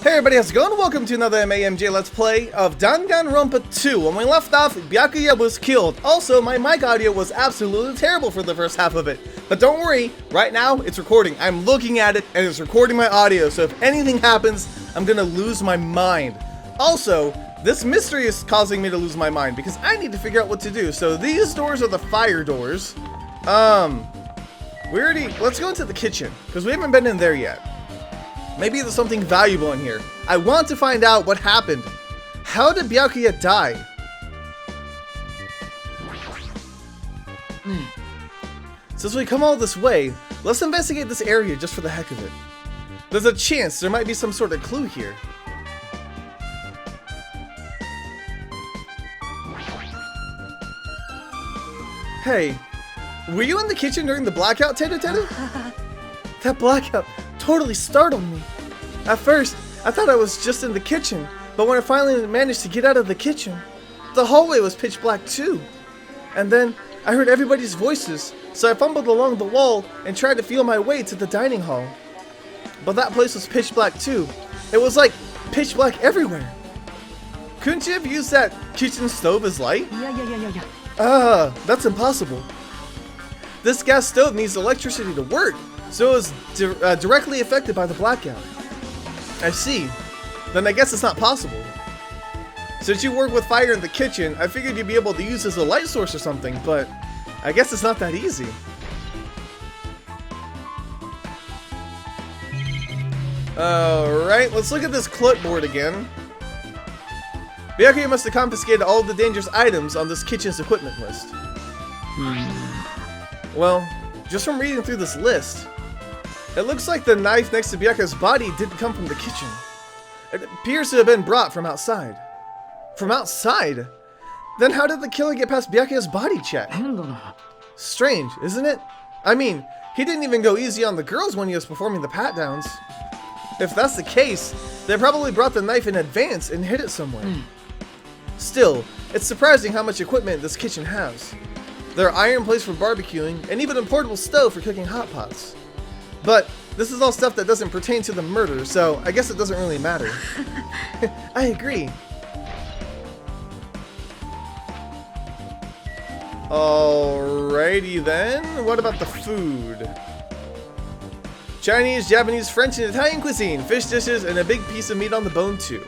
Hey everybody, how's it going? Welcome to another MAMJ Let's Play of Danganronpa 2. When we left off, Byakuya was killed. Also, my mic audio was absolutely terrible for the first half of it. But don't worry, right now it's recording. I'm looking at it and it's recording my audio, so if anything happens, I'm gonna lose my mind. Also, this mystery is causing me to lose my mind because I need to figure out what to do. So these doors are the fire doors. Let's go into the kitchen, because we haven't been in there yet. Maybe there's something valuable in here. I want to find out what happened. How did Byakuya die? Since we come all this way, let's investigate this area just for the heck of it. There's a chance there might be some sort of clue here. Hey, were you in the kitchen during the blackout, Teru Teru? That blackout totally startled me. At first, I thought I was just in the kitchen, but when I finally managed to get out of the kitchen, the hallway was pitch black too. And then I heard everybody's voices, so I fumbled along the wall and tried to feel my way to the dining hall. But that place was pitch black too. It was like pitch black everywhere. Couldn't you have used that kitchen stove as light? Yeah. That's impossible. This gas stove needs electricity to work, so it was directly affected by the blackout. I see. Then I guess it's not possible. Since you work with fire in the kitchen, I figured you'd be able to use this as a light source or something, but I guess it's not that easy. Alright, let's look at this clipboard again. Byakuya must have confiscated all of the dangerous items on this kitchen's equipment list. Well, just from reading through this list, it looks like the knife next to Byakuya's body didn't come from the kitchen. It appears to have been brought from outside. From outside? Then how did the killer get past Byakuya's body check? Strange, isn't it? I mean, he didn't even go easy on the girls when he was performing the pat-downs. If that's the case, they probably brought the knife in advance and hid it somewhere. Still, it's surprising how much equipment this kitchen has. There are iron plates for barbecuing, and even a portable stove for cooking hot pots. But this is all stuff that doesn't pertain to the murder, so I guess it doesn't really matter. I agree. Alrighty then, what about the food? Chinese, Japanese, French, and Italian cuisine, fish dishes, and a big piece of meat on the bone too.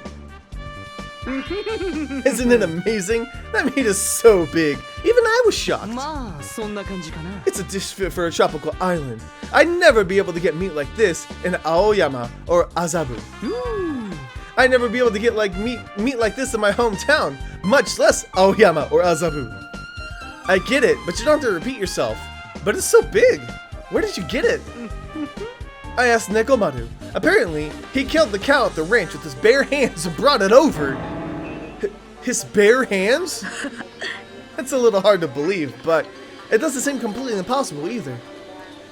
Isn't it amazing? That meat is so big. Even I was shocked. It's a dish fit for a tropical island. I'd never be able to get meat like this in Aoyama or Azabu. I'd never be able to get meat like this in my hometown, much less Aoyama or Azabu. I get it, but you don't have to repeat yourself. But it's so big. Where did you get it? I asked Nekomaru. Apparently, he killed the cow at the ranch with his bare hands and brought it over. His bare hands? That's a little hard to believe, but it doesn't seem completely impossible either.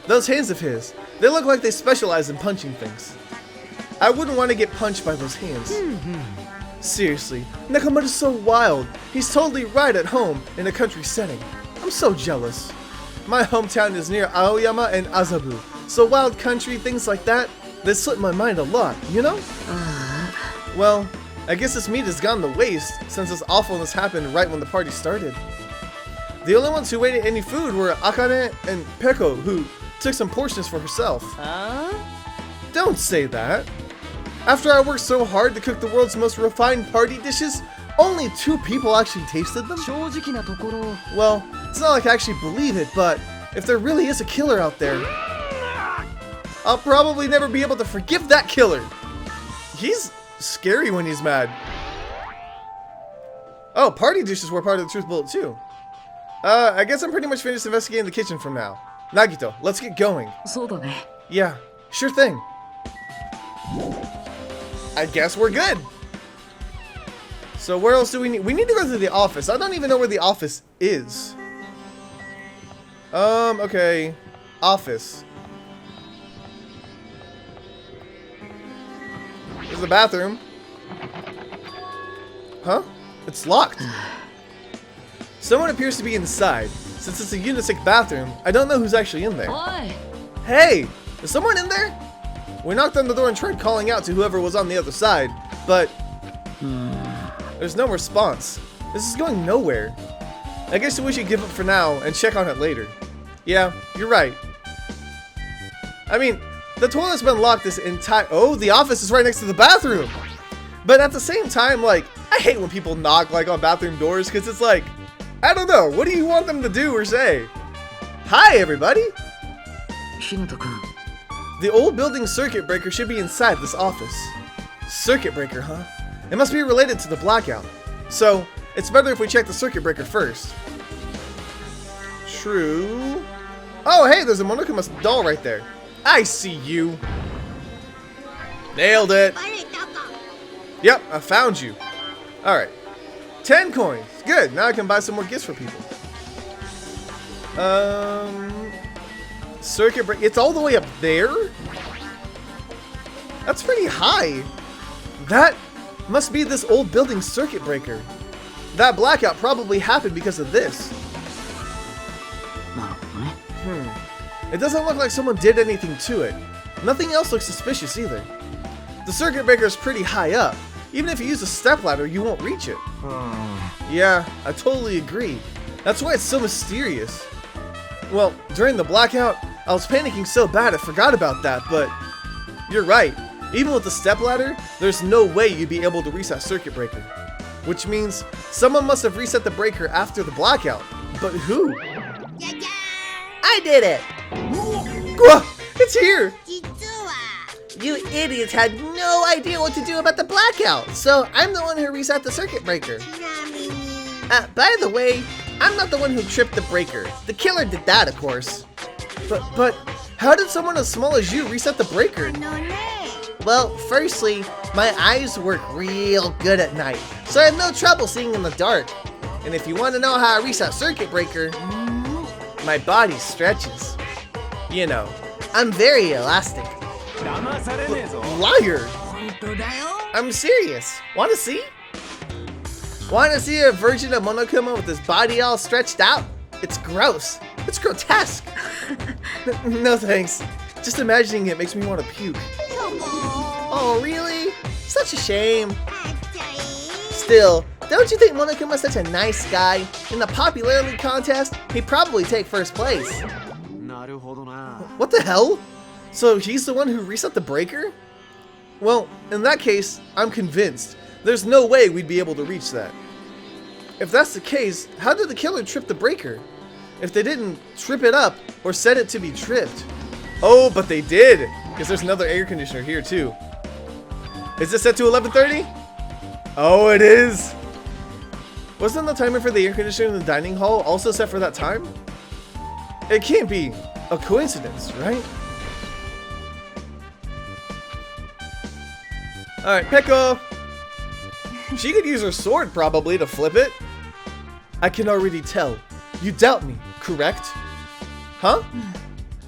Those hands of his, they look like they specialize in punching things. I wouldn't want to get punched by those hands. Seriously, Nekomaru's so wild. He's totally right at home in a country setting. I'm so jealous. My hometown is near Aoyama and Azabu, so wild country, things like that, they slip my mind a lot, you know? Well, I guess this meat has gone to waste since this awfulness happened right when the party started. The only ones who ate any food were Akane and Peko, who took some portions for herself. Don't say that. After I worked so hard to cook the world's most refined party dishes, only 2 people actually tasted them? Well, it's not like I actually believe it, but if there really is a killer out there, I'll probably never be able to forgive that killer. He's scary when he's mad. Oh, party dishes were part of the truth bullet too. I guess I'm pretty much finished investigating the kitchen from now. Nagito, let's get going. Yeah, sure thing. I guess we're good. So where else do we need? We need to go to the office. I don't even know where the office is. Okay. Office. There's the bathroom. Huh? It's locked. Someone appears to be inside. Since it's a unisex bathroom, I don't know who's actually in there. Hey! Is someone in there? We knocked on the door and tried calling out to whoever was on the other side, but there's no response. This is going nowhere. I guess we should give up for now and check on it later. Yeah, you're right. I mean, the toilet's been locked this entire— oh, the office is right next to the bathroom! But at the same time, like, I hate when people knock, like, on bathroom doors, because it's like, I don't know, what do you want them to do or say? Hi, everybody! The old building circuit breaker should be inside this office. Circuit breaker, huh? It must be related to the blackout. So, it's better if we check the circuit breaker first. True. Oh, hey, there's a Monokuma doll right there. I see you. Nailed it. Yep, I found you. Alright. 10 coins. Good, now I can buy some more gifts for people. Circuit breaker. It's all the way up there? That's pretty high. That must be this old building circuit breaker. That blackout probably happened because of this. It doesn't look like someone did anything to it. Nothing else looks suspicious either. The circuit breaker is pretty high up. Even if you use a stepladder, you won't reach it. Yeah, I totally agree. That's why it's so mysterious. Well, during the blackout, I was panicking so bad I forgot about that, but you're right. Even with the stepladder, there's no way you'd be able to reset circuit breaker. Which means someone must have reset the breaker after the blackout. But who? I did it! It's here! You idiots had no idea what to do about the blackout, so I'm the one who reset the circuit breaker. By the way, I'm not the one who tripped the breaker. The killer did that, of course. But how did someone as small as you reset the breaker? Well, firstly, my eyes work real good at night, so I have no trouble seeing in the dark. And if you want to know how I reset circuit breaker, my body stretches. You know, I'm very elastic. Liar! I'm serious. Want to see? Want to see a version of Monokuma with his body all stretched out? It's gross. It's grotesque. No thanks. Just imagining it makes me want to puke. Oh, really? Such a shame. Still, don't you think Monokuma's such a nice guy? In the popularity contest, he'd probably take first place. What the hell? So he's the one who reset the breaker? Well, in that case, I'm convinced. There's no way we'd be able to reach that. If that's the case, how did the killer trip the breaker? If they didn't trip it up or set it to be tripped. Oh, but they did! Because there's another air conditioner here too. Is this set to 11:30? Oh, it is! Wasn't the timer for the air conditioner in the dining hall also set for that time? It can't be a coincidence, right? Alright, Peko! She could use her sword probably to flip it. I can already tell. You doubt me, correct? Huh?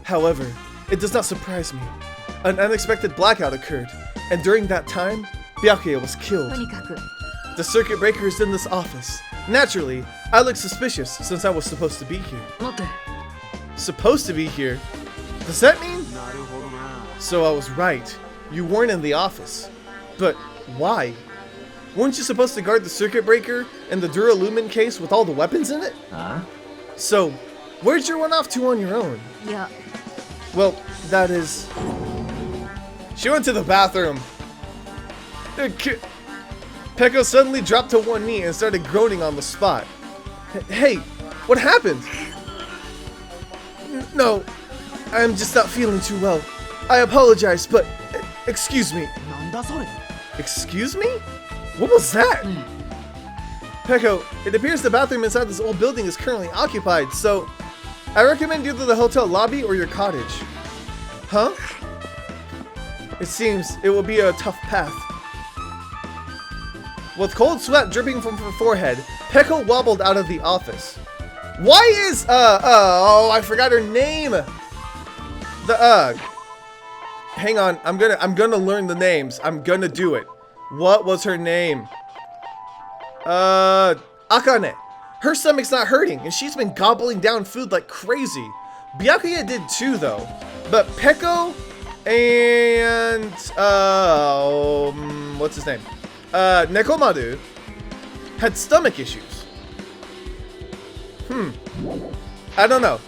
However, it does not surprise me. An unexpected blackout occurred, and during that time, Byakuya was killed. The circuit breaker is in this office. Naturally, I look suspicious since I was supposed to be here. Supposed to be here? Does that mean? So I was right. You weren't in the office. But why? Weren't you supposed to guard the circuit breaker and the Duralumin case with all the weapons in it? So, where'd you run off to on your own? Yeah. Well, that is... She went to the bathroom. Peko suddenly dropped to one knee and started groaning on the spot. Hey, what happened? No, I'm just not feeling too well. I apologize, but excuse me. Excuse me? What was that? Peko, it appears the bathroom inside this old building is currently occupied, so I recommend either the hotel lobby or your cottage. Huh? It seems it will be a tough path. With cold sweat dripping from her forehead, Peko wobbled out of the office. Why is, oh, I forgot her name. Hang on, I'm gonna learn the names. I'm gonna do it. What was her name? Akane. Her stomach's not hurting, and she's been gobbling down food like crazy. Byakuya did too, though. But Peko, And, what's his name? Nekomaru had stomach issues. I don't know.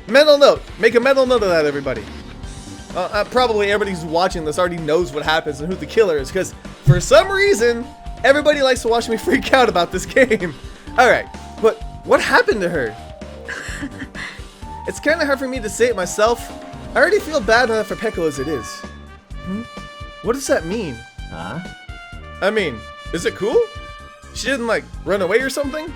Mental note. Make a mental note of that, everybody. Probably everybody who's watching this already knows what happens and who the killer is, because for some reason, everybody likes to watch me freak out about this game. Alright, but what happened to her? It's kind of hard for me to say it myself. I already feel bad enough for Peko as it is. What does that mean? Huh? I mean, is it cool? She didn't, like, run away or something?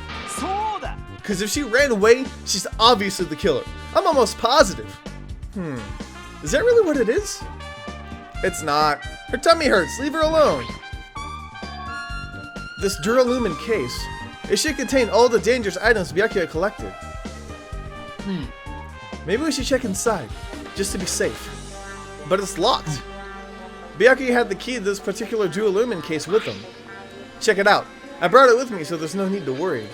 Because if she ran away, she's obviously the killer. I'm almost positive. Is that really what it is? It's not. Her tummy hurts. Leave her alone. This Duralumin case. It should contain all the dangerous items Byakuya collected. Maybe we should check inside, just to be safe. But it's locked. Byakuya had the key to this particular Duralumin case with him. Check it out. I brought it with me, so there's no need to worry.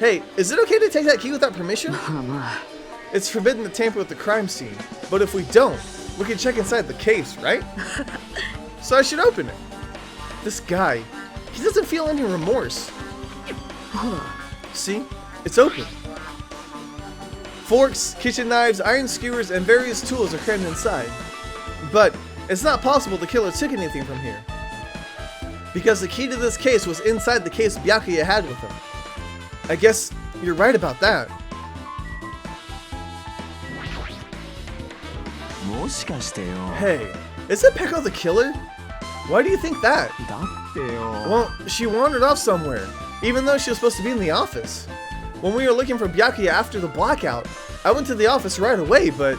Hey, is it okay to take that key without permission? It's forbidden to tamper with the crime scene, but if we don't, we can check inside the case, right? So I should open it. This guy, he doesn't feel any remorse. See? It's open. Forks, kitchen knives, iron skewers, and various tools are crammed inside. But it's not possible the killer took anything from here, because the key to this case was inside the case Byakuya had with him. I guess you're right about that. Hey, isn't Peko the killer? Why do you think that? Well, she wandered off somewhere, even though she was supposed to be in the office. When we were looking for Byakuya after the blackout, I went to the office right away, but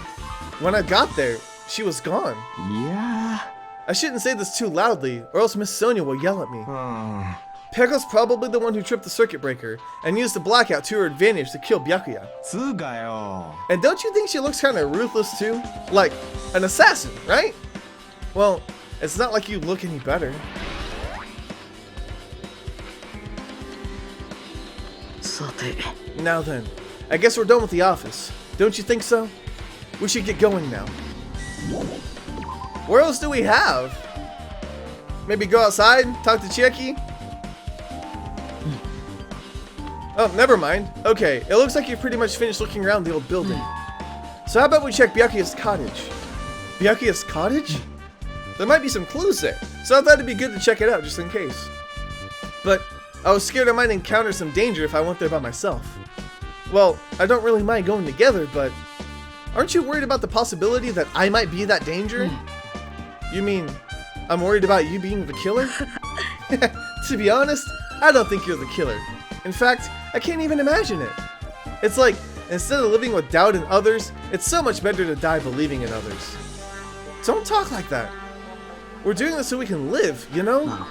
when I got there, she was gone. Yeah. I shouldn't say this too loudly, or else Miss Sonia will yell at me. Peko's probably the one who tripped the circuit breaker and used the blackout to her advantage to kill Byakuya. And don't you think she looks kind of ruthless too? Like an assassin, right? Well, it's not like you look any better. Now then, I guess we're done with the office. Don't you think so? We should get going now. Where else do we have? Maybe go outside, talk to Chiaki? Oh, never mind. Okay, it looks like you've pretty much finished looking around the old building. So how about we check Byakuya's cottage? Byakuya's cottage? There might be some clues there, so I thought it'd be good to check it out just in case. But I was scared I might encounter some danger if I went there by myself. Well, I don't really mind going together, but aren't you worried about the possibility that I might be that danger? You mean, I'm worried about you being the killer? To be honest, I don't think you're the killer. In fact, I can't even imagine it. It's like, instead of living with doubt in others, it's so much better to die believing in others. Don't talk like that. We're doing this so we can live, you know?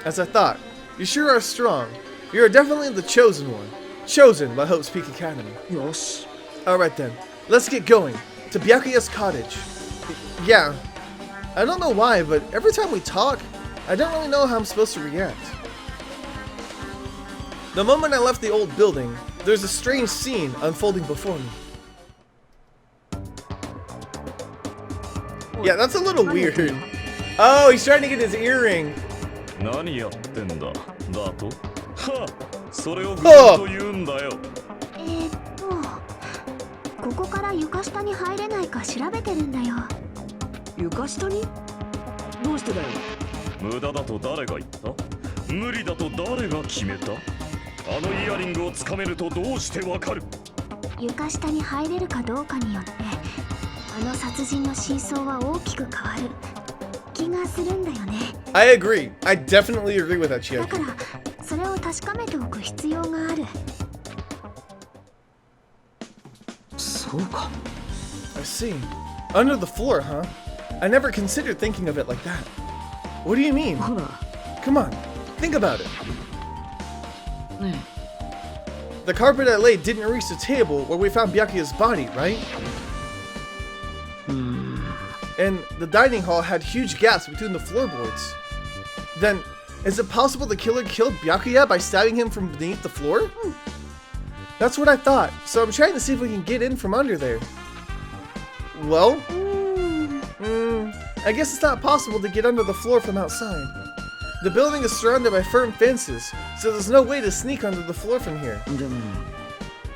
As I thought, you sure are strong. You are definitely the chosen one. Chosen by Hope's Peak Academy. Yes. Alright then, let's get going. To Byakuya's cottage. Yeah, I don't know why, but every time we talk, I don't really know how I'm supposed to react. The moment I left the old building, there's a strange scene unfolding before me. Yeah, that's a little weird. Oh, he's trying to get his earring. I agree. I definitely agree with that, Chiaki. I see. Under the floor, huh? I never considered thinking of it like that. What do you mean? Come on, think about it. The carpet I laid didn't reach the table where we found Byakuya's body, right? And the dining hall had huge gaps between the floorboards. Then, is it possible the killer killed Byakuya by stabbing him from beneath the floor? That's what I thought, so I'm trying to see if we can get in from under there. Well, I guess it's not possible to get under the floor from outside. The building is surrounded by firm fences, so there's no way to sneak under the floor from here.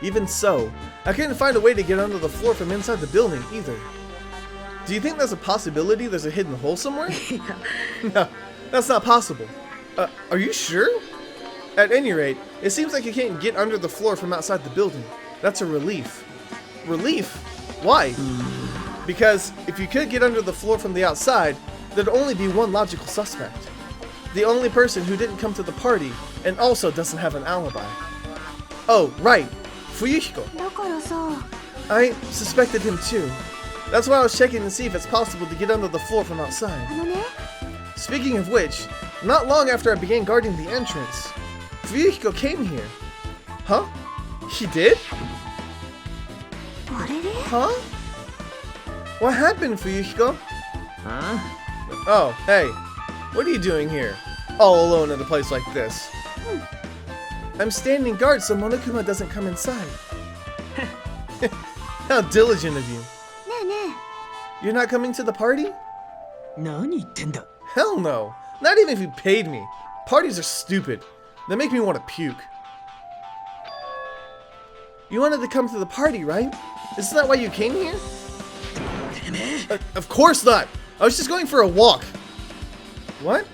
Even so, I couldn't find a way to get under the floor from inside the building either. Do you think there's a possibility there's a hidden hole somewhere? No, that's not possible. Are you sure? At any rate, it seems like you can't get under the floor from outside the building. That's a relief. Relief? Why? Because if you could get under the floor from the outside, there'd only be one logical suspect. The only person who didn't come to the party and also doesn't have an alibi. Oh, right. Fuyuhiko. I suspected him too. That's why I was checking to see if it's possible to get under the floor from outside. Speaking of which, not long after I began guarding the entrance, Fuyuhiko came here. Huh? He did? Huh? What happened, Fuyuhiko? Huh? Oh, hey. What are you doing here? All alone in a place like this. I'm standing guard so Monokuma doesn't come inside. How diligent of you. You're not coming to the party? Hell no. Not even if you paid me. Parties are stupid. They make me want to puke. You wanted to come to the party, right? Isn't that why you came here? Of course not. I was just going for a walk. What?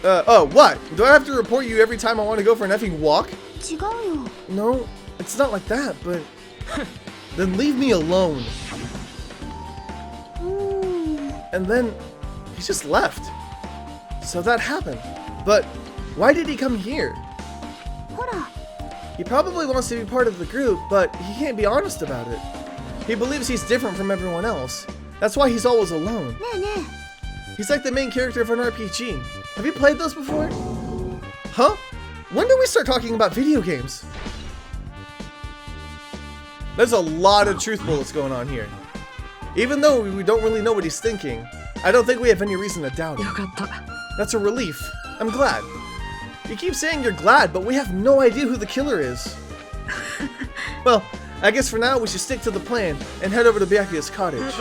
Oh, what? Do I have to report you every time I want to go for an effing walk? No, it's not like that, but... Then leave me alone. And then he just left. So that happened. But why did he come here? He probably wants to be part of the group, but he can't be honest about it. He believes he's different from everyone else. That's why he's always alone. He's like the main character of an RPG. Have you played those before? Huh? When did we start talking about video games? There's a lot of truth bullets going on here. Even though we don't really know what he's thinking, I don't think we have any reason to doubt him. That's a relief. I'm glad. You keep saying you're glad, but we have no idea who the killer is. Well, I guess for now we should stick to the plan and head over to Byakuya's cottage.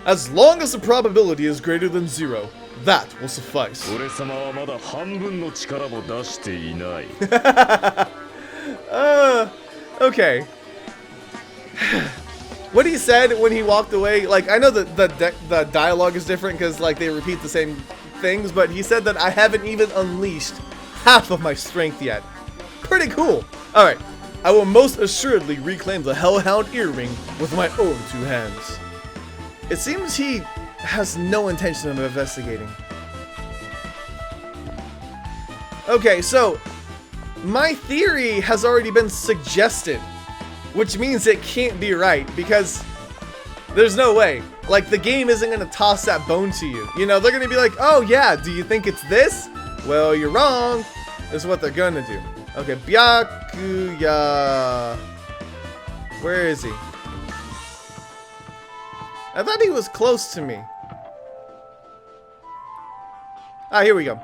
As long as the probability is greater than 0, that will suffice. Okay. What he said when he walked away, like, I know that the dialogue is different because, like, they repeat the same things, but he said that I haven't even unleashed half of my strength yet. Pretty cool. Alright, I will most assuredly reclaim the Hellhound earring with my own 2 hands. It seems he has no intention of investigating. Okay, so my theory has already been suggested, which means it can't be right because there's no way. Like, the game isn't going to toss that bone to you. You know, they're going to be like, oh yeah, do you think it's this? Well, you're wrong. This is what they're going to do. Okay, Byakuya. Where is he? I thought he was close to me. Ah, here we go.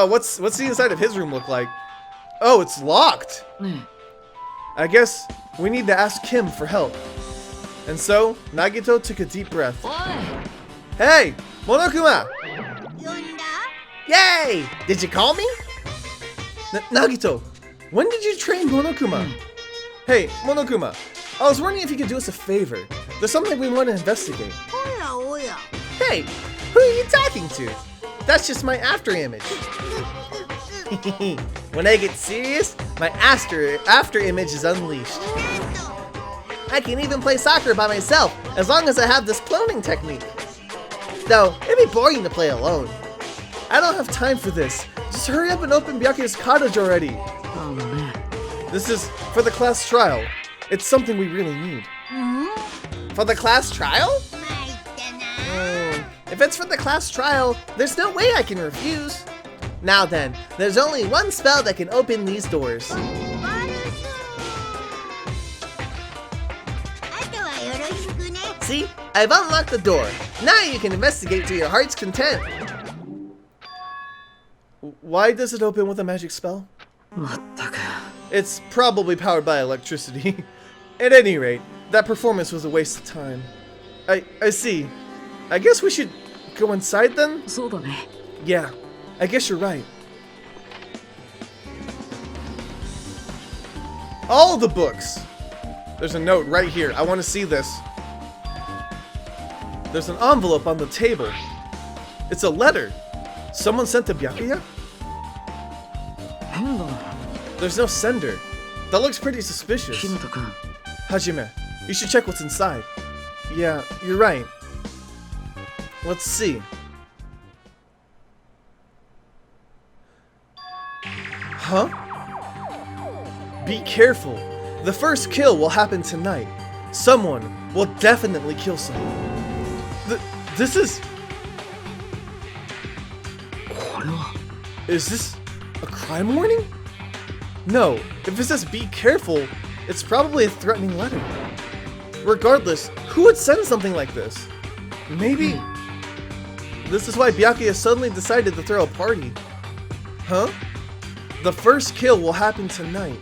What's the inside of his room look like? Oh, it's locked. I guess we need to ask him for help. And so, Nagito took a deep breath. Hey, Monokuma! Yay! Did you call me? Nagito, when did you train Monokuma? Hey, Monokuma, I was wondering if you could do us a favor. There's something we want to investigate. Hey, who are you talking to? That's just my after image. When I get serious, my after image is unleashed. I can even play soccer by myself, as long as I have this cloning technique. Though, it'd be boring to play alone. I don't have time for this. Just hurry up and open Byakuya's cottage already. Oh man. This is for the class trial. It's something we really need. For the class trial? If it's for the class trial, there's no way I can refuse. Now then, there's only one spell that can open these doors. See? I've unlocked the door. Now you can investigate to your heart's content. Why does it open with a magic spell? It's probably powered by electricity. At any rate, that performance was a waste of time. I see. I guess we should go inside then? そうだね。 Yeah, I guess you're right. All the books! There's a note right here. I want to see this. There's an envelope on the table. It's a letter. Someone sent to Byakuya? 変だな。 There's no sender. That looks pretty suspicious. 日向君。 Hajime, you should check what's inside. Yeah, you're right. Let's see. Huh? Be careful. The first kill will happen tonight. Someone will definitely kill someone. This is... これは。 Is this a crime warning? No, if it says be careful, it's probably a threatening letter. Regardless, who would send something like this? Maybe... This is why Byakuya suddenly decided to throw a party. Huh? The first kill will happen tonight,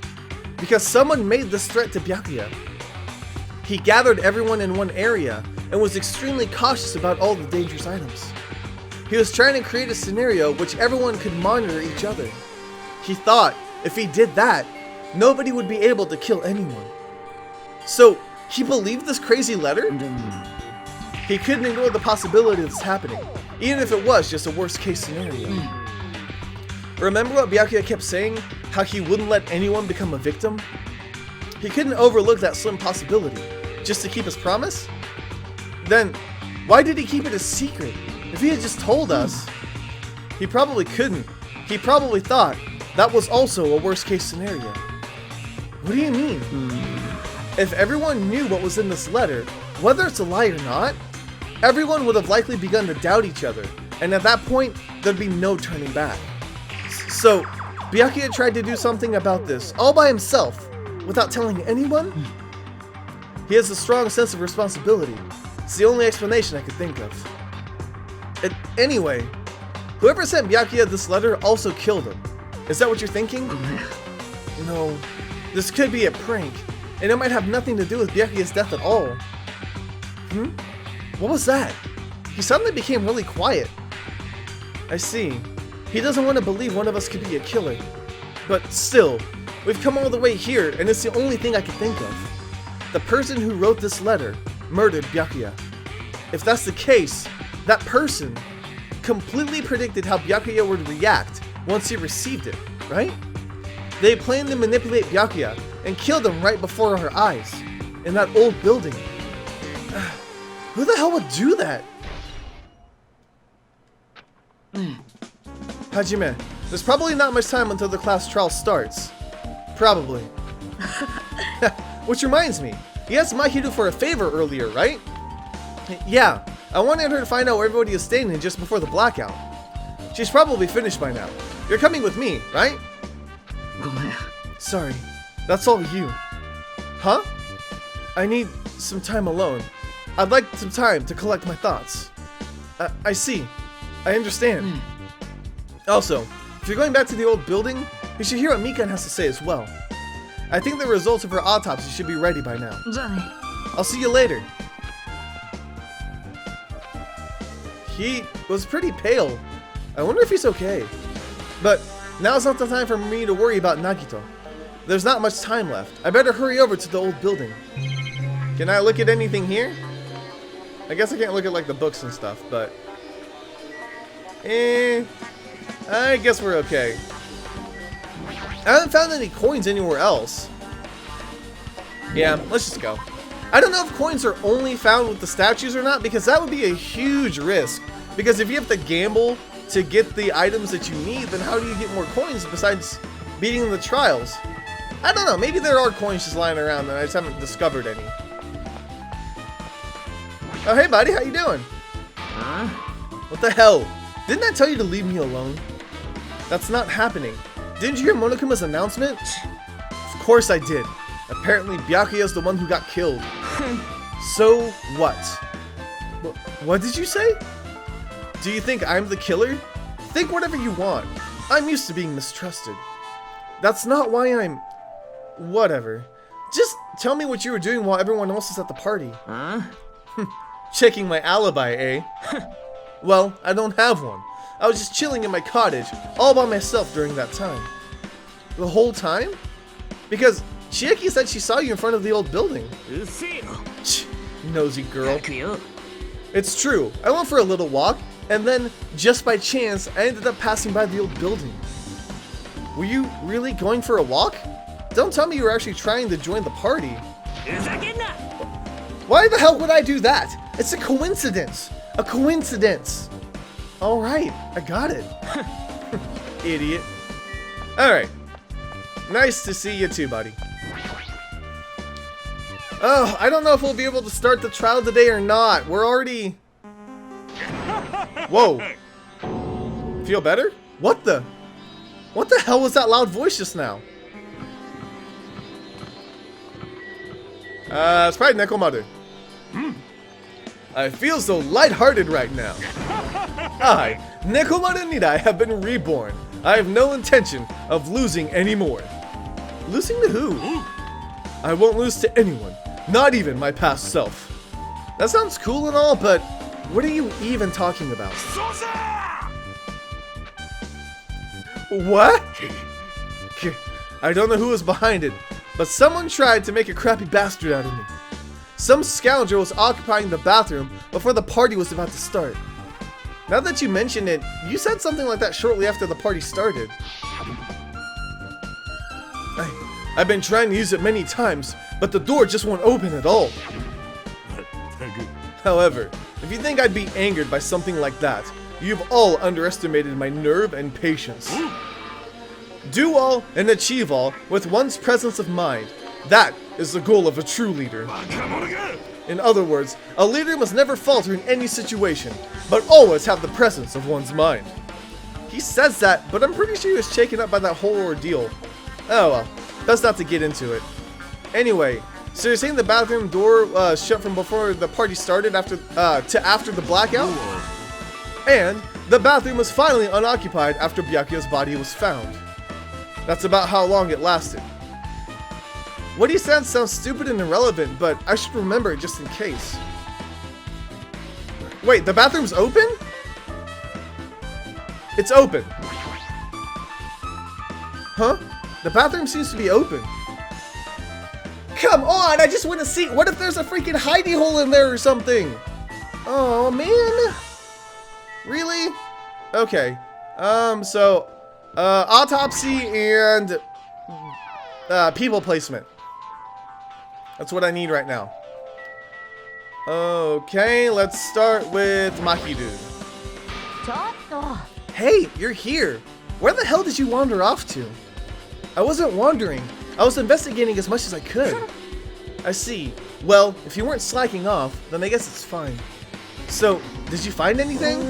because someone made this threat to Byakuya. He gathered everyone in one area, and was extremely cautious about all the dangerous items. He was trying to create a scenario which everyone could monitor each other. He thought, if he did that, nobody would be able to kill anyone. So, he believed this crazy letter? でも。 He couldn't ignore the possibility of this happening, even if it was just a worst case scenario. Remember what Byakuya kept saying? How he wouldn't let anyone become a victim? He couldn't overlook that slim possibility, just to keep his promise? Then, why did he keep it a secret? If he had just told us, he probably couldn't. He probably thought that was also a worst case scenario. What do you mean? If everyone knew what was in this letter, whether it's a lie or not, everyone would have likely begun to doubt each other, and at that point, there'd be no turning back. So, Byakuya tried to do something about this, all by himself, without telling anyone? He has a strong sense of responsibility. It's the only explanation I could think of. Anyway, whoever sent Byakuya this letter also killed him. Is that what you're thinking? ごめん。 No, this could be a prank, and it might have nothing to do with Byakuya's death at all. What was that? He suddenly became really quiet. I see. He doesn't want to believe one of us could be a killer. But still, we've come all the way here, and it's the only thing I can think of. The person who wrote this letter murdered Byakuya. If that's the case, that person completely predicted how Byakuya would react once he received it, right? They planned to manipulate Byakuya and killed him right before our eyes, in that old building. Who the hell would do that? Hajime, there's probably not much time until the class trial starts. Probably. Which reminds me, you asked Mahiru for a favor earlier, right? Yeah, I wanted her to find out where everybody is staying just before the blackout. She's probably finished by now. You're coming with me, right? ごめん。 Sorry, that's all you. Huh? I need some time alone. I'd like some time to collect my thoughts. I see. I understand. Also, if you're going back to the old building, you should hear what Mikan has to say as well. I think the results of her autopsy should be ready by now. じゃあね。 I'll see you later. He was pretty pale. I wonder if he's okay. But now's not the time for me to worry about Nagito. There's not much time left. I better hurry over to the old building. Can I look at anything here? I guess I can't look at like the books and stuff, but... I guess we're okay. I haven't found any coins anywhere else. Yeah, let's just go. I don't know if coins are only found with the statues or not, because that would be a huge risk. Because if you have to gamble to get the items that you need, then how do you get more coins besides beating the trials? I don't know, maybe there are coins just lying around and I just haven't discovered any. Oh, hey buddy, how you doing? Huh? What the hell? Didn't I tell you to leave me alone? That's not happening. Didn't you hear Monokuma's announcement? Of course I did. Apparently Byakuya's the one who got killed. So what? What did you say? Do you think I'm the killer? Think whatever you want. I'm used to being mistrusted. That's not why I'm... Whatever. Just tell me what you were doing while everyone else is at the party. Huh? Checking my alibi, eh? Well, I don't have one. I was just chilling in my cottage, all by myself during that time. The whole time? Because Chiaki said she saw you in front of the old building. Nosy girl. It's true. I went for a little walk, and then, just by chance, I ended up passing by the old building. Were you really going for a walk? Don't tell me you were actually trying to join the party. Why the hell would I do that? It's a coincidence. A coincidence. Alright, I got it. Idiot. Alright. Nice to see you too, buddy. Oh, I don't know if we'll be able to start the trial today or not. We're already... Whoa. Feel better? What the hell was that loud voice just now? It's probably Nekomaru. I feel so lighthearted right now. I, Nekomaru Nirai, have been reborn. I have no intention of losing anymore. Losing to who? I won't lose to anyone, not even my past self. That sounds cool and all, but what are you even talking about? What? I don't know who was behind it, but someone tried to make a crappy bastard out of me. Some scoundrel was occupying the bathroom before the party was about to start. Now that you mention it, you said something like that shortly after the party started. I've been trying to use it many times, but the door just won't open at all. However, if you think I'd be angered by something like that, you've all underestimated my nerve and patience. Do all and achieve all with one's presence of mind. That is the goal of a true leader. In other words, a leader must never falter in any situation, but always have the presence of one's mind. He says that, but I'm pretty sure he was shaken up by that whole ordeal. Oh well, best not to get into it. Anyway, so you're saying the bathroom door shut from before the party started to after the blackout? And the bathroom was finally unoccupied after Byakuya's body was found. That's about how long it lasted. What he said sounds stupid and irrelevant, but I should remember it just in case. Wait, the bathroom's open? It's open. Huh? The bathroom seems to be open. Come on, I just want to see. What if there's a freaking hidey hole in there or something? Oh, man. Really? Okay. Autopsy and people placement. That's what I need right now. Okay, let's start with Mahiru. Hey, you're here. Where the hell did you wander off to? I wasn't wandering. I was investigating as much as I could. I see. Well, if you weren't slacking off, then I guess it's fine. So, did you find anything?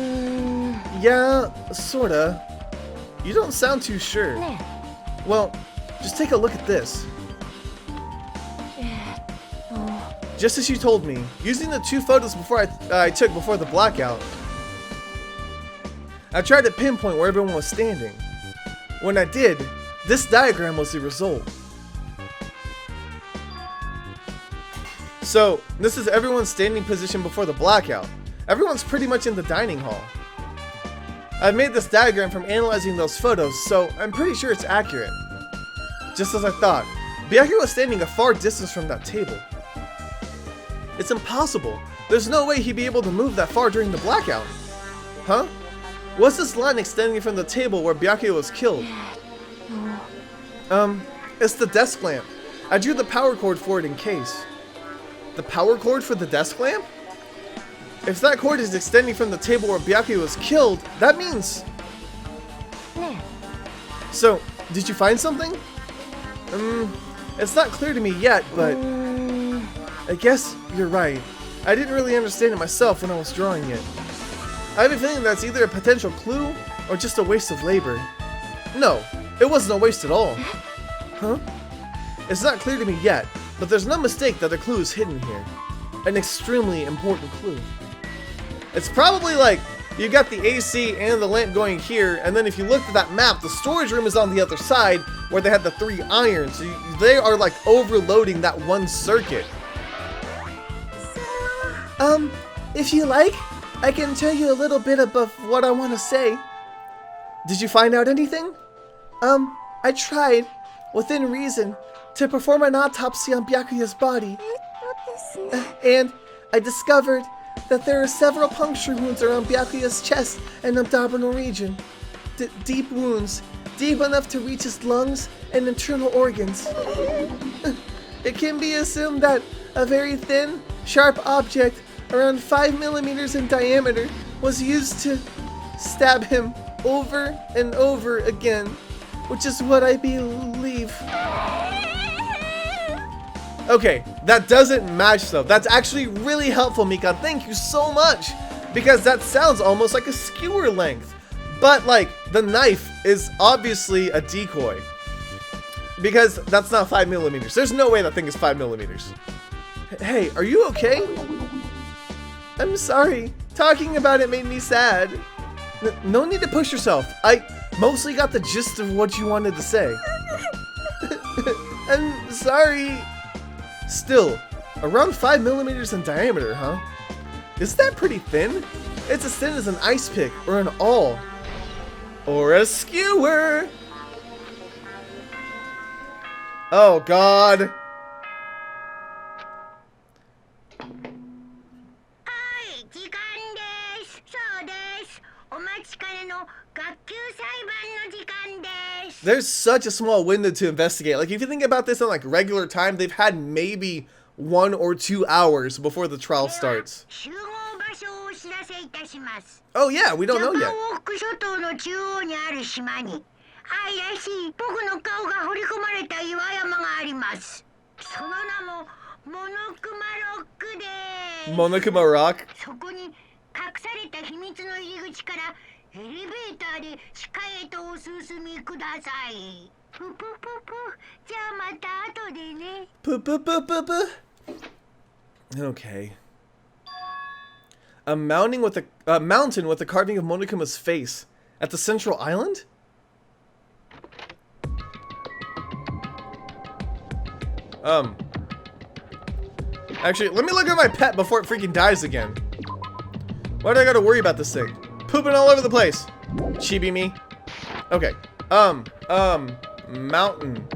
Yeah, sorta. You don't sound too sure. Well, just take a look at this. Just as you told me, using the 2 photos I took before the blackout, I tried to pinpoint where everyone was standing. When I did, this diagram was the result. So, this is everyone's standing position before the blackout. Everyone's pretty much in the dining hall. I've made this diagram from analyzing those photos, so I'm pretty sure it's accurate. Just as I thought, Byakuya was standing a far distance from that table. It's impossible. There's no way he'd be able to move that far during the blackout. Huh? What's this line extending from the table where Byakuya was killed? It's the desk lamp. I drew the power cord for it in case. The power cord for the desk lamp? If that cord is extending from the table where Byakuya was killed, that means... So, did you find something? It's not clear to me yet, but... I guess you're right. I didn't really understand it myself when I was drawing it. I have a feeling that's either a potential clue or just a waste of labor. No, it wasn't a waste at all. Huh? It's not clear to me yet, but there's no mistake that a clue is hidden here. An extremely important clue. It's probably like, you got the AC and the lamp going here, and then if you looked at that map, the storage room is on the other side where they had the 3 irons. So they are like overloading that one circuit. If you like, I can tell you a little bit about what I want to say. Did you find out anything? I tried, within reason, to perform an autopsy on Byakuya's body. And I discovered that there are several puncture wounds around Byakuya's chest and abdominal region. Deep wounds, deep enough to reach his lungs and internal organs. It can be assumed that a very thin, sharp object around 5 millimeters in diameter was used to stab him over and over again, which is what I believe. Okay, that doesn't match though. That's actually really helpful, Mikan. Thank you so much. Because that sounds almost like a skewer length. But like, the knife is obviously a decoy. Because that's not 5 millimeters. There's no way that thing is 5 millimeters. Hey, are you okay? I'm sorry. Talking about it made me sad. No need to push yourself. I mostly got the gist of what you wanted to say. I'm sorry. Still, around 5 millimeters in diameter, huh? Is that pretty thin? It's as thin as an ice pick or an awl. Or a skewer. Oh God. There's such a small window to investigate. Like, if you think about this in like regular time, they've had maybe 1 or 2 hours before the trial starts. Oh yeah, we don't know yet. Monokuma Rock? Okay. A mountain with a carving of Monokuma's face at the central island? Actually, let me look at my pet before it freaking dies again. Why do I gotta worry about this thing? Pooping all over the place. Chibi me. Okay. Mountain.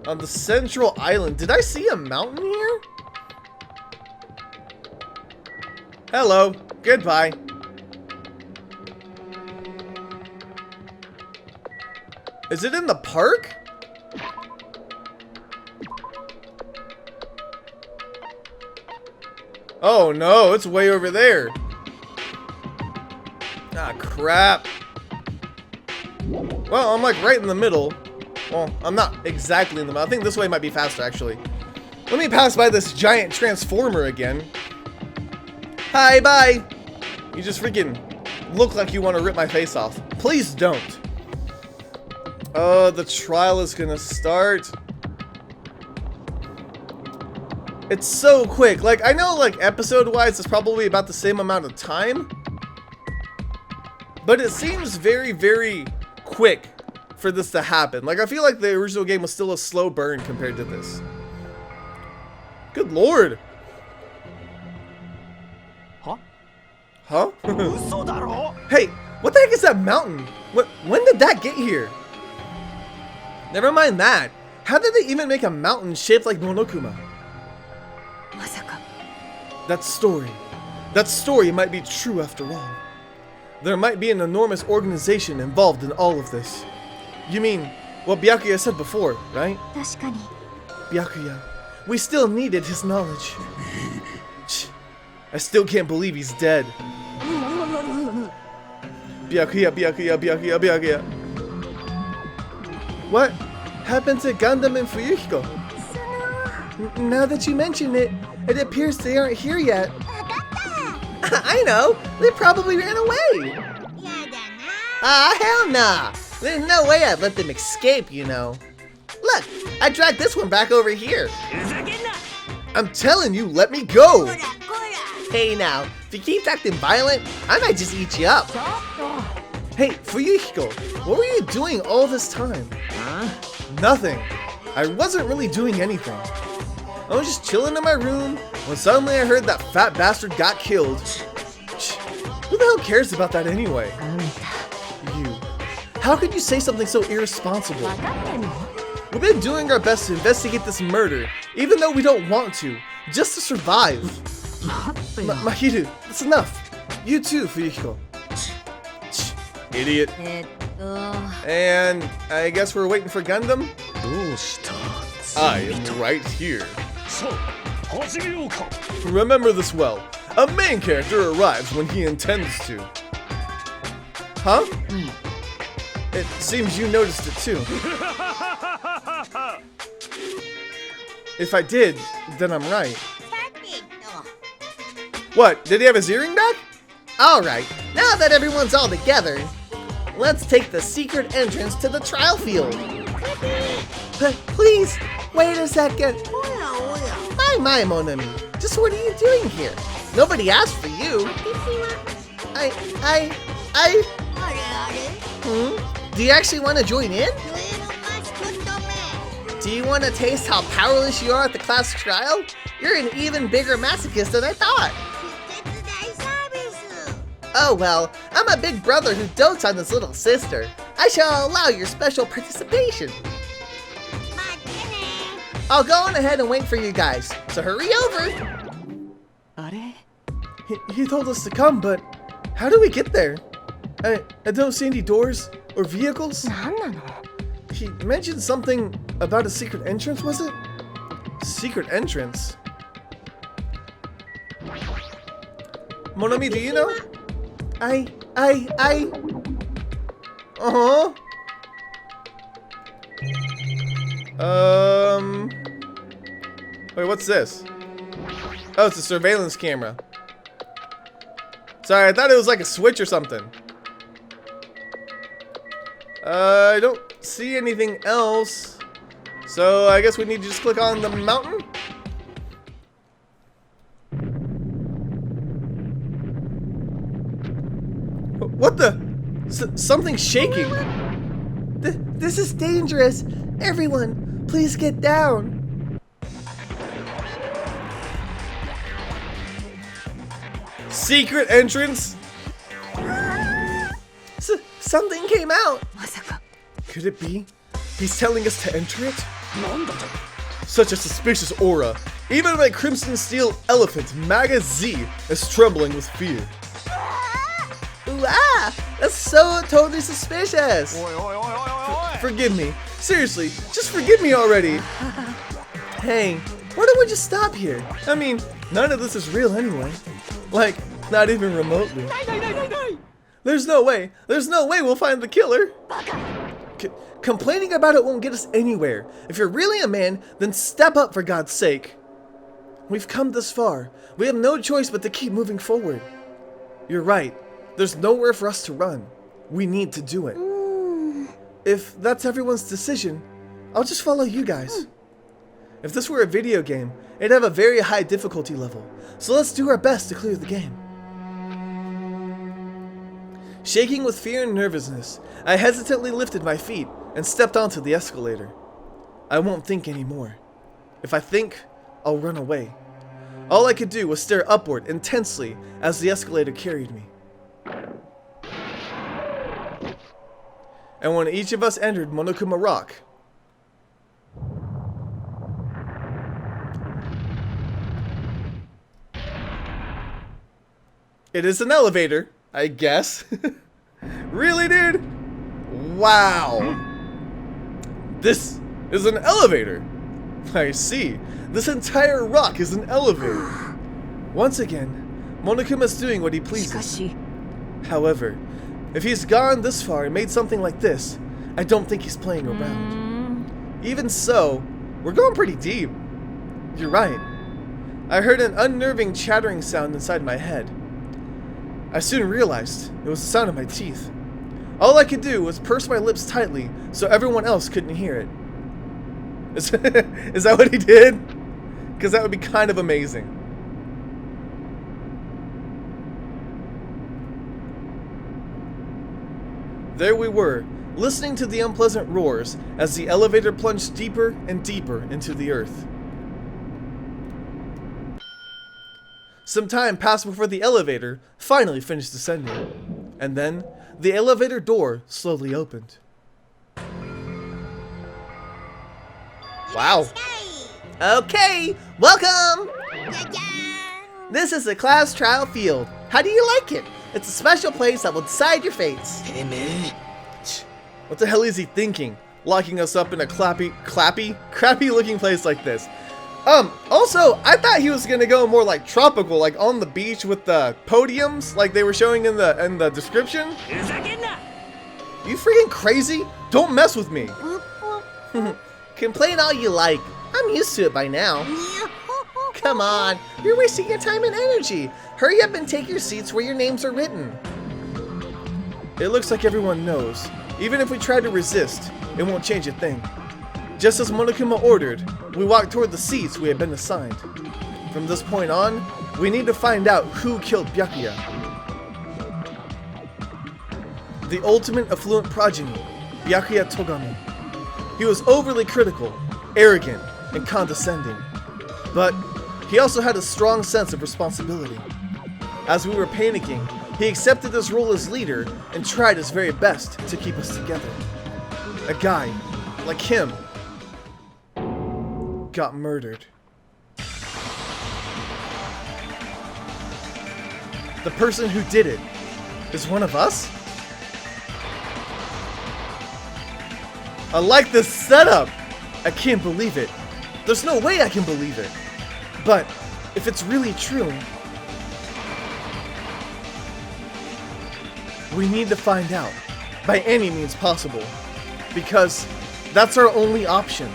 On the central island. Did I see a mountain here? Hello. Goodbye. Is it in the park? Oh no, it's way over there. Ah, crap. Well, I'm like right in the middle. Well, I'm not exactly in the middle. I think this way might be faster, actually. Let me pass by this giant transformer again. Hi, bye. You just freaking look like you want to rip my face off. Please don't. Oh, the trial is gonna start. It's so quick. Like, I know, like, episode-wise, it's probably about the same amount of time. But it seems very, very quick for this to happen. Like, I feel like the original game was still a slow burn compared to this. Good lord. Huh? Huh? Hey, what the heck is that mountain? When did that get here? Never mind that. How did they even make a mountain shaped like Monokuma? That story might be true after all. There might be an enormous organization involved in all of this. You mean what Byakuya said before, right? Byakuya. We still needed his knowledge. I still can't believe he's dead. Byakuya. What happened to Gundam and Fuyuhiko? Now that you mention it, it appears they aren't here yet. I know! They probably ran away! Ah, hell nah! There's no way I'd let them escape, you know. Look, I dragged this one back over here. I'm telling you, let me go! Hey now, if you keep acting violent, I might just eat you up. Hey, Fuyuhiko, what were you doing all this time? Nothing. I wasn't really doing anything. I was just chilling in my room, when suddenly I heard that fat bastard got killed. Who the hell cares about that anyway? You. How could you say something so irresponsible? We've been doing our best to investigate this murder, even though we don't want to, just to survive. Mahiru, that's enough. You too, Fuyuhiko. Idiot. And I guess we're waiting for Gundam? I am right here. Remember this well. A main character arrives when he intends to. Huh? It seems you noticed it too. If I did, then I'm right. What, did he have his earring back? Alright, now that everyone's all together, let's take the secret entrance to the trial field. Please, wait a second. My Monami, just what are you doing here? Nobody asked for you. Do you actually want to join in? Do you want to taste how powerless you are at the class trial? You're an even bigger masochist than I thought. Oh well, I'm a big brother who dotes on his little sister. I shall allow your special participation. I'll go on ahead and wait for you guys, so hurry over. He told us to come, but how do we get there? I don't see any doors or vehicles. He mentioned something about a secret entrance, was it? Secret entrance? Monami, do you know? Wait, what's this? Oh, it's a surveillance camera. Sorry, I thought it was like a switch or something. I don't see anything else. So I guess we need to just click on the mountain. What the? Something's shaking. This is dangerous. Everyone, please get down. Secret entrance? Something came out. Could it be? He's telling us to enter it? Such a suspicious aura. Even my crimson steel elephant, Maga Z, is trembling with fear. That's so totally suspicious. Forgive me. Seriously, just forgive me already. Hey, why don't we just stop here? I mean, none of this is real anyway. Like, not even remotely. There's no way we'll find the killer. Complaining about it won't get us anywhere. If you're really a man, then step up for God's sake. We've come this far. We have no choice but to keep moving forward. You're right. There's nowhere for us to run. We need to do it. If that's everyone's decision, I'll just follow you guys. If this were a video game, it'd have a very high difficulty level. So let's do our best to clear the game. Shaking with fear and nervousness, I hesitantly lifted my feet and stepped onto the escalator. I won't think anymore. If I think, I'll run away. All I could do was stare upward intensely as the escalator carried me. And when each of us entered Monokuma Rock, it is an elevator, I guess. Really, dude? Wow. This is an elevator. I see. This entire rock is an elevator. Once again, Monokuma's doing what he pleases. However, if he's gone this far and made something like this, I don't think he's playing around. Even so, we're going pretty deep. You're right. I heard an unnerving chattering sound inside my head. I soon realized it was the sound of my teeth. All I could do was purse my lips tightly so everyone else couldn't hear it. Is that what he did? Because that would be kind of amazing. There we were, listening to the unpleasant roars as the elevator plunged deeper and deeper into the earth. Some time passed before the elevator finally finished descending. And then, the elevator door slowly opened. Wow. Okay, welcome! This is the class trial field. How do you like it? It's a special place that will decide your fates. What the hell is he thinking? Locking us up in a crappy looking place like this. Also, I thought he was gonna go more like tropical, like on the beach with the podiums, like they were showing in the description. You freaking crazy? Don't mess with me. Complain all you like. I'm used to it by now. Come on, you're wasting your time and energy. Hurry up and take your seats where your names are written. It looks like everyone knows. Even if we try to resist, it won't change a thing. Just as Monokuma ordered, we walked toward the seats we had been assigned. From this point on, we need to find out who killed Byakuya. The ultimate affluent progeny, Byakuya Togami. He was overly critical, arrogant, and condescending. But he also had a strong sense of responsibility. As we were panicking, he accepted this role as leader and tried his very best to keep us together. A guy like him got murdered. The person who did it is one of us? I like this setup! I can't believe it. There's no way I can believe it. But if it's really true, we need to find out by any means possible, because that's our only option.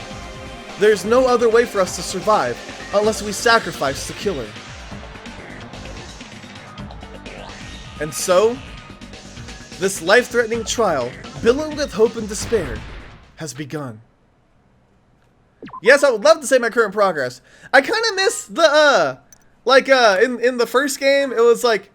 There's no other way for us to survive unless we sacrifice the killer. And so, this life-threatening trial, billowed with hope and despair, has begun. Yes, I would love to say my current progress. I kind of miss the, in the first game, it was like,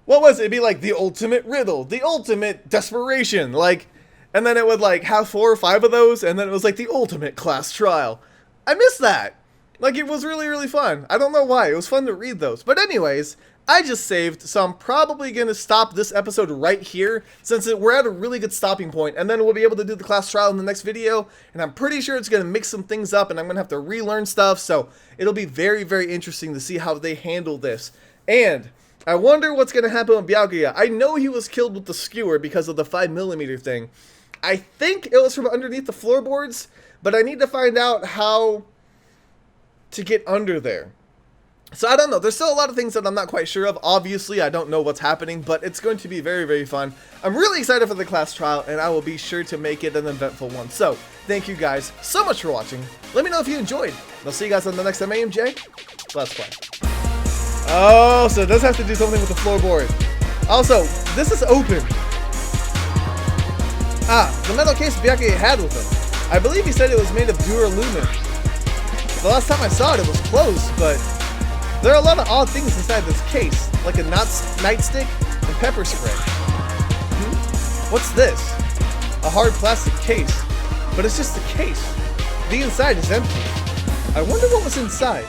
what was it? It'd be like the ultimate riddle, the ultimate desperation, like, and then it would like have 4 or 5 of those, and then it was like the ultimate class trial. I miss that. Like, it was really, really fun. I don't know why. It was fun to read those. But anyways, I just saved, so I'm probably going to stop this episode right here, since we're at a really good stopping point, and then we'll be able to do the class trial in the next video, and I'm pretty sure it's going to mix some things up, and I'm going to have to relearn stuff, so it'll be very, very interesting to see how they handle this. And I wonder what's going to happen with Byakuya. I know he was killed with the skewer because of the 5mm thing. I think it was from underneath the floorboards, but I need to find out how to get under there. So I don't know. There's still a lot of things that I'm not quite sure of. Obviously, I don't know what's happening, but it's going to be very, very fun. I'm really excited for the class trial, and I will be sure to make it an eventful one. So, thank you guys so much for watching. Let me know if you enjoyed. I'll see you guys on the next MAMJ. Let's play. Oh, so it does have to do something with the floorboard. Also, this is open. Ah, the metal case Byakuya had with him. I believe he said it was made of duralumin. The last time I saw it, it was closed, but there are a lot of odd things inside this case, like a nightstick and pepper spray. What's this? A hard plastic case, but it's just a case. The inside is empty. I wonder what was inside.